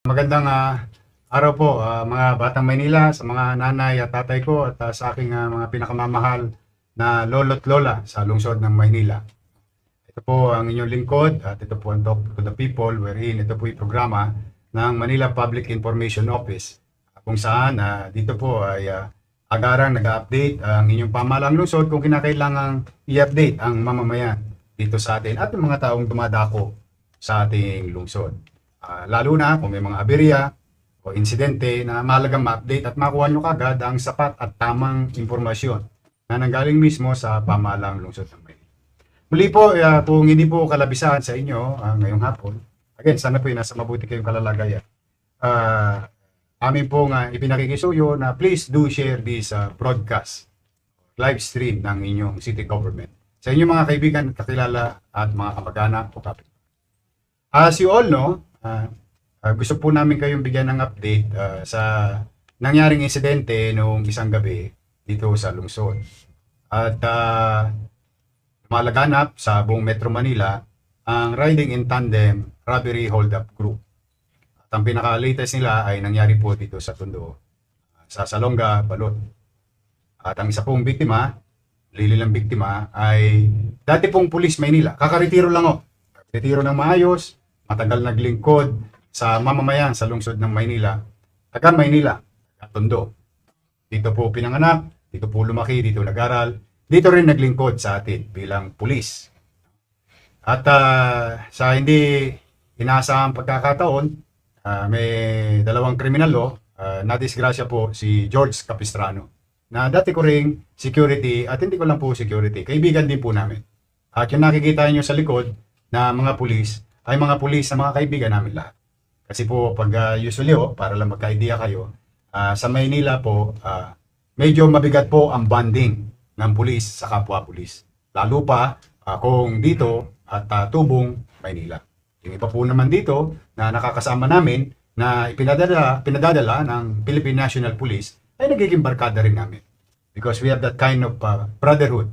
Magandang araw po, mga batang Maynila, sa mga nanay at tatay ko at sa aking mga pinakamamahal na lolo't lola sa lungsod ng Maynila. Ito po ang inyong lingkod at ito po ang Talk to the People wherein ito po yung programa ng Manila Public Information Office kung saan dito po ay agarang nag-update ang inyong pamahalaang lungsod kung kinakailangang i-update ang mamamayan dito sa atin at yung mga taong dumadako sa ating lungsod. Lalo na kung may mga aberya o insidente na mahalagang ma-update at makuha nyo kagad ang sapat at tamang impormasyon na nanggaling mismo sa pamahalaang lungsod ng Maynila. Muli po, kung hindi po kalabisan sa inyo ngayong hapon, again, sana po nasa mabuti kayong kalalagayan. Amin pong ipinakikisuyo na please do share this broadcast, live stream ng inyong city government sa inyong mga kaibigan, kakilala at mga kamag-anak o kapit. As you all know, gusto po namin kayong bigyan ng update sa nangyaring insidente noong isang gabi dito sa lungsod. At malaganap sa buong Metro Manila ang Riding in Tandem Robbery Hold-up Group. At ang pinaka-latest nila ay nangyari po dito sa Tondo, sa Salonga, Balot. At ang isa pong biktima, lililang biktima, ay dati pong pulis Maynila. Kakaretiro lang o. Retiro ng maayos, matagal naglingkod sa mamamayan sa lungsod ng Maynila, taga Maynila, Tondo. Dito po pinanganak, dito po lumaki, dito nag-aral, dito rin naglingkod sa atin bilang pulis. At sa hindi inaasahang pagkakataon, may dalawang kriminal nadisgrasya po si George Capistrano, na dati ko ring security at hindi ko lang po security, kaibigan din po namin. At yung nakikita niyo sa likod na mga pulis, ay mga pulis na mga kaibigan namin lahat. Kasi po pag usually para lang magka-idea kayo, sa Maynila po, medyo mabigat po ang bonding ng pulis sa kapwa-pulis. Lalo pa kung dito at Tubong, Maynila. Yung iba po naman dito na nakakasama namin na pinadadala ng Philippine National Police ay nagiging barkada rin namin. Because we have that kind of brotherhood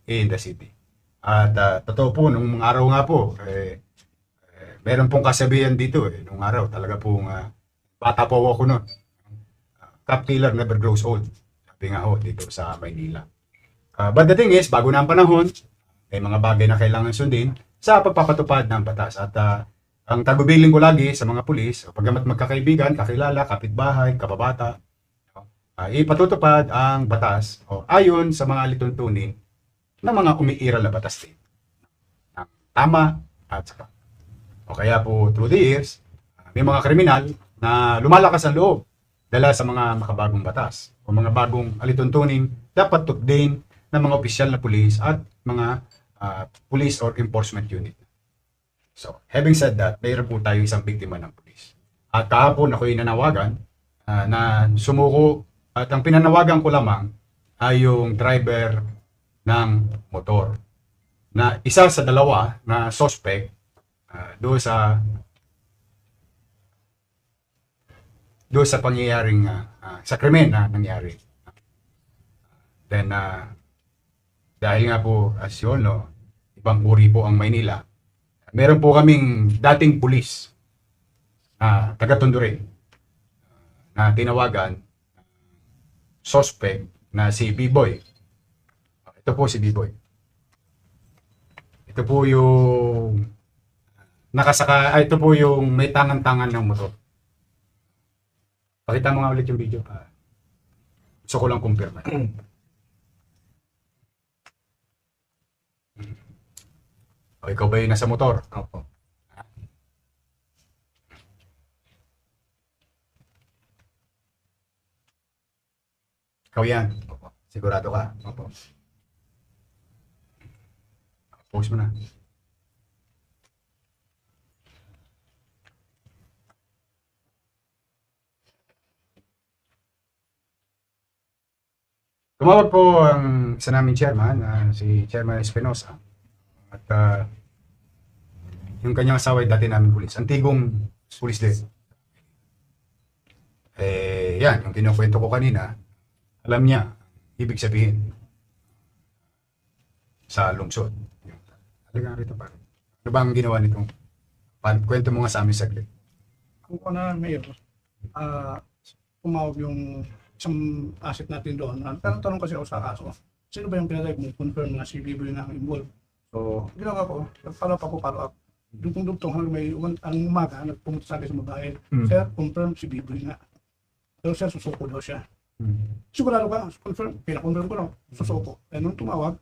in the city. At totoo po, nung mga araw nga po, meron pong kasabihan dito nung araw, talaga pong bata po ako noon. Cop killer never grows old. Sabi nga ho dito sa Maynila. But the thing is, bago na ang panahon, may mga bagay na kailangan sundin sa pagpapatupad ng batas. At ang tagubilin ko lagi sa mga pulis, pagkamat magkakaibigan, kakilala, kapitbahay, kababata, ipatutupad ang batas ayon sa mga lituntunin ng mga umiiral na batas din. Tama at sapat. O kaya po through the years, may mga kriminal na lumalakas ang loob dala sa mga makabagong batas o mga bagong alituntuning dapat tukdin ng mga opisyal na pulis at mga police or enforcement unit. So, having said that, mayroon po tayo isang biktima ng pulis. At kahapon ako'y nanawagan na sumuko at ang pinanawagan ko lamang ay yung driver ng motor na isa sa dalawa na suspect doon sa pangyayaring sa krimen na nangyari. Then dahil nga po as you all know, ibang uri po ang Maynila. Meron po kaming dating pulis taga Tondo rin na tinawagan suspect na si B-Boy. Ito po si B-Boy. Ito po yung ito po yung may tangan-tangan ng motor. Pakita mo nga ulit yung video. Gusto ko lang kumpirma. O, ikaw ba yung nasa motor? Opo. Ikaw yan. Sigurado ka? Opo. Post mo na. Tumawag po ang isa naming chairman, si Chairman Espinosa. At yung kanyang asawa ay dati namin pulis. Antigong pulis din. Yan, yung kinukwento ko kanina, alam niya, ibig sabihin, sa lungsod. Halika rito pa. Ano ba ang ginawa nitong? Kwento mo nga sa amin saglit. kung ano na mayor, tumawag yung isang asset natin doon. Pero tanong kasi ako sa kaso, sino ba yung pinatay mo? Confirm na si Biboy na ang involved. So, ginawa ko, follow up. Dugtong hanggang may ang umaga, nagpumunta sa akin sa babae. Sir, confirm si Biboy nga. Pero sir, susuko daw siya. Sigurado ka, confirm, pinakonfirm ko lang, susuko. Eh, nung tumawag,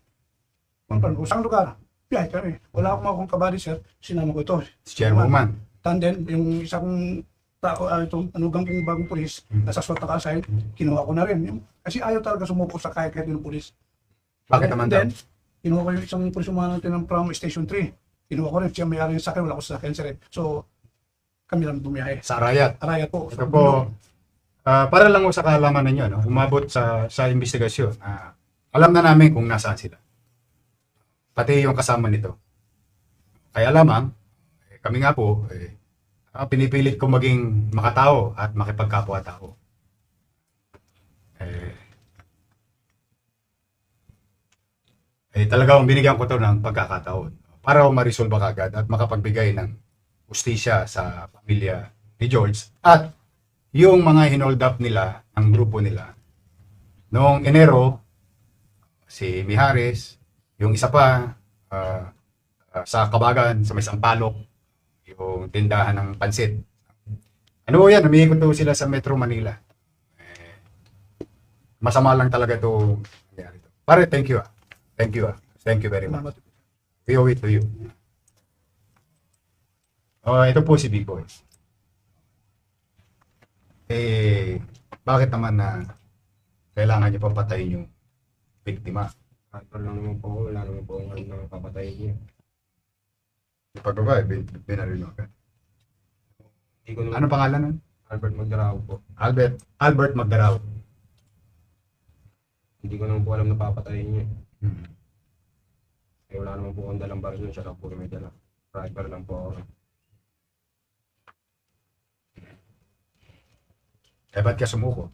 confirm, saan lugar? Biyahe kami. Wala akong makakong kabady, sir. Sinama ko ito. Si Chairwoman. Tanden, yung isa kong tao, itong anugang kong bagong pulis, nasa SWAT naka-assign, kinuha ko na rin. Kasi ayaw talaga sumuko sa kahit yung pulis. Bakit naman daw? Then, kinuha ko yung isang pulis umano natin from Station 3. Kinuha ko rin, siya may-ari yung sakay, wala ko sa sakyan sir. So, kami lang bumiyahe. Sa Arayat. Arayat po. Ito po, para lang sa kaalaman ninyo, no, umabot sa investigasyon. Alam na namin kung nasaan sila. Pati yung kasama nito. Kaya lamang, kami nga po, pinipilit ko maging makatao at makipagkapwa-tao. Talagang binigyan ko to ng pagkakataon para ma-resolve agad at makapagbigay ng hustisya sa pamilya ni George at yung mga hinold up nila, ang grupo nila. Noong Enero, si Mijares, yung isa pa sa Kabagan, sa may Sampaloc, yung tindahan ng pansit. Ano yan, umiikot to sila sa Metro Manila. Masama lang talaga to. Pare, thank you. Thank you very much. We owe it to you. Ito po si Big Boy. Bakit naman na kailangan niyo papatayin yung biktima? Actor lang naman po, wala naman po ang ano papatayin niya. Pagbaba, binaril mo agad. Hindi ko naman, Ano pangalan nun? Albert Magdarao po. Albert Magdarao. Hindi ko naman po alam na papatayin niya. Hmm. Wala naman po akong dalang baril nun, siya lang po may dala. Driver lang po ako. Ba't ka sumuko?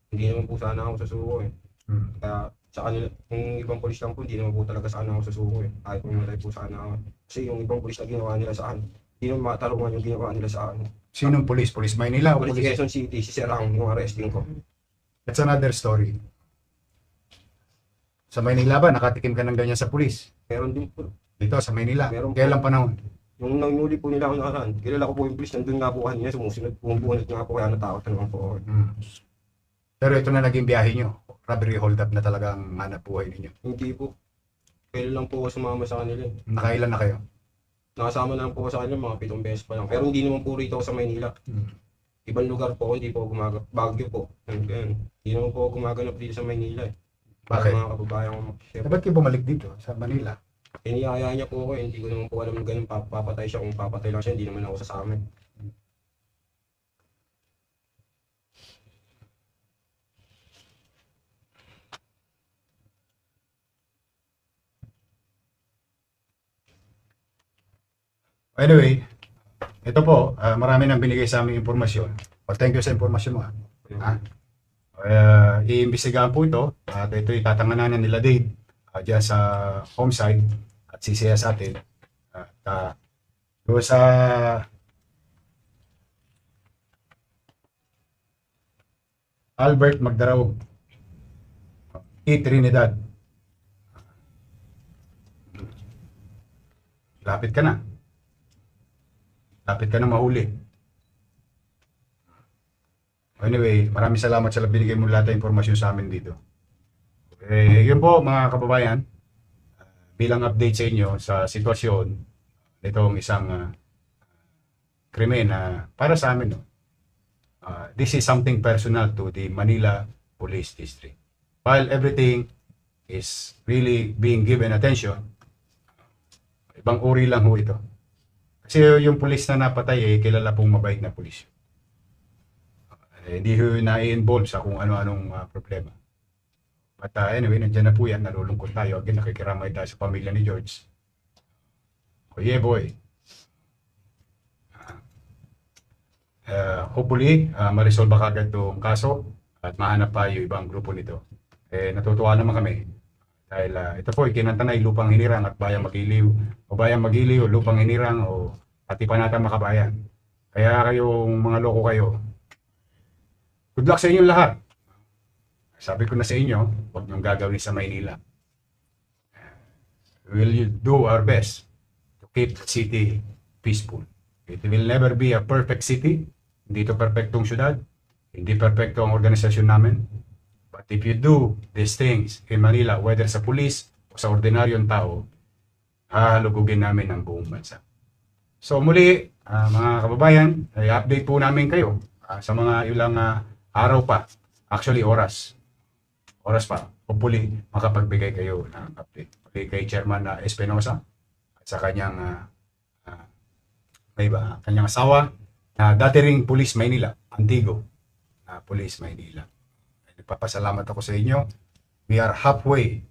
Hindi naman po sana ako susuko eh. Kaya sa kanila, kung ibang polis lang po, hindi naman po talaga sana ako susuko eh. Kahit pumatay po sana ako. Kasi yung ibang polis na ginawa nila sa akin, hindi naman matarungan yung ginawa nila sa akin. Sinong police? Police Maynila o Police police? Quezon City, si Serang, yung arresting ko. That's another story. Sa Maynila ba, nakatikim ka ng ganyan sa police? Meron din po. Dito sa Maynila? Meron po. Kailan panahon? Yung nangyuli po nila ako nakaraan, kilala ko po yung police, nandun nga po kanina, sumusunod, bumubunot nga po, kaya natakot naman po ako. Pero ito na naging biyahe nyo. Robbery hold up na talaga ang hanap buhay ninyo. Hindi po. Kailan lang po ako sumama sa kanila. Nakailan na kayo? Nakasama na lang po ako sa kanila, mga 7 beses pa lang. Pero hindi naman po rito ako sa Maynila. Ibang lugar po ako, hindi po ako gumaganap. Baguio po. Hindi naman po ako gumaganap dito sa Maynila eh. Bakit? Mga kababayan ko mag-share. Ba't kayo bumalik dito sa Manila? Iniyaya niya po ako eh. Hindi ko naman po alam na ganun papatay siya. Kung papatay lang siya, hindi naman ako sasama. Anyway, ito po, marami nang binigay sa aming impormasyon. Thank you sa impormasyon mo. Iimbestigahan po ito at ito itatanganan nila Dave dyan sa homeside at sisiya sa atin. At doon sa Albert Magdarao, Trinidad. Lapit ka na. Lapit ka na mahuli. Anyway, maraming salamat sa binigay mo lahat ng impormasyon sa amin dito. Yun po mga kababayan, bilang update sa inyo sa sitwasyon nitong isang krimen na para sa amin. This is something personal to the Manila Police District. While everything is really being given attention, ibang uri lang ho ito. Kasi yung pulis na napatay kilala pong mabait na pulis. Hindi ho na-involve sa kung ano-anong problema. But anyway, nandiyan na po yan, nalulungkot tayo. Again, nakikiramay tayo sa pamilya ni George. Oh yeah boy. Hopefully, ma-resolve kagad itong kaso at mahanap pa yung ibang grupo nito. Natutuwa naman kami. Dahil ito po, ikinantanay lupang hinirang at bayang magiliw. O bayang magiliw, lupang hinirang o pati panatang makabayan. Kaya kayong mga loko kayo, good luck sa inyong lahat. Sabi ko na sa inyo, huwag niyong gagawin sa Maynila. We'll do our best to keep the city peaceful. It will never be a perfect city. Hindi ito perfectong syudad. Hindi perfecto ang organisasyon namin. But if you do these things in Manila, whether sa pulis o sa ordinaryong tao, hahalugugin namin ang buong bansa. So muli, mga kababayan, ay update po namin kayo sa mga ilang araw pa. Actually, oras. Oras pa. Hopefully, makapagbigay kayo ng update. Muli kay Chairman Espinosa at sa kanyang kanyang asawa na dati ring Pulis Maynila, Antigo na Pulis Maynila. Nagpapasalamat ako sa inyo. We are halfway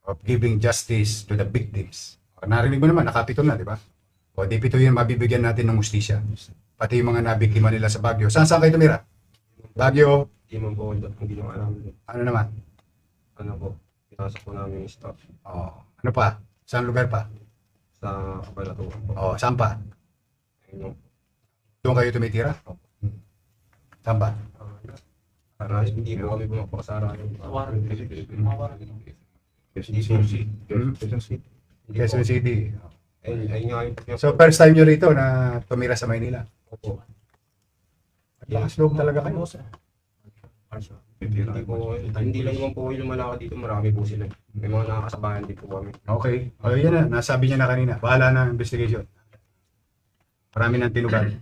of giving justice to the victims. Narinig mo naman, nakapito na, di ba? O di pito yun, mabibigyan natin ng justisya. Pati yung mga nabiktima nila sa Baguio. Saan kayo tumira? Baguio. Hindi man po, hindi naman alam. Ano naman? Ano po, pinasok po namin yung staff Ano pa? Saan lugar pa? sa Kabalatuan po. Saan pa? Ayun, Doon kayo tumitira? Saan ba? para hindi po kami bumapakasara yung Quezon City. Ayun nga yung So first time nyo rito na tumira sa Maynila? po. Lakas loob talaga kayo. Hindi lang naman po yung lumalakad dito, marami po sila. May mga nakakasabayan din po kami. Okay. Yan na, nasabi niya na kanina. Bahala na ang investigation. Marami nang tinugan.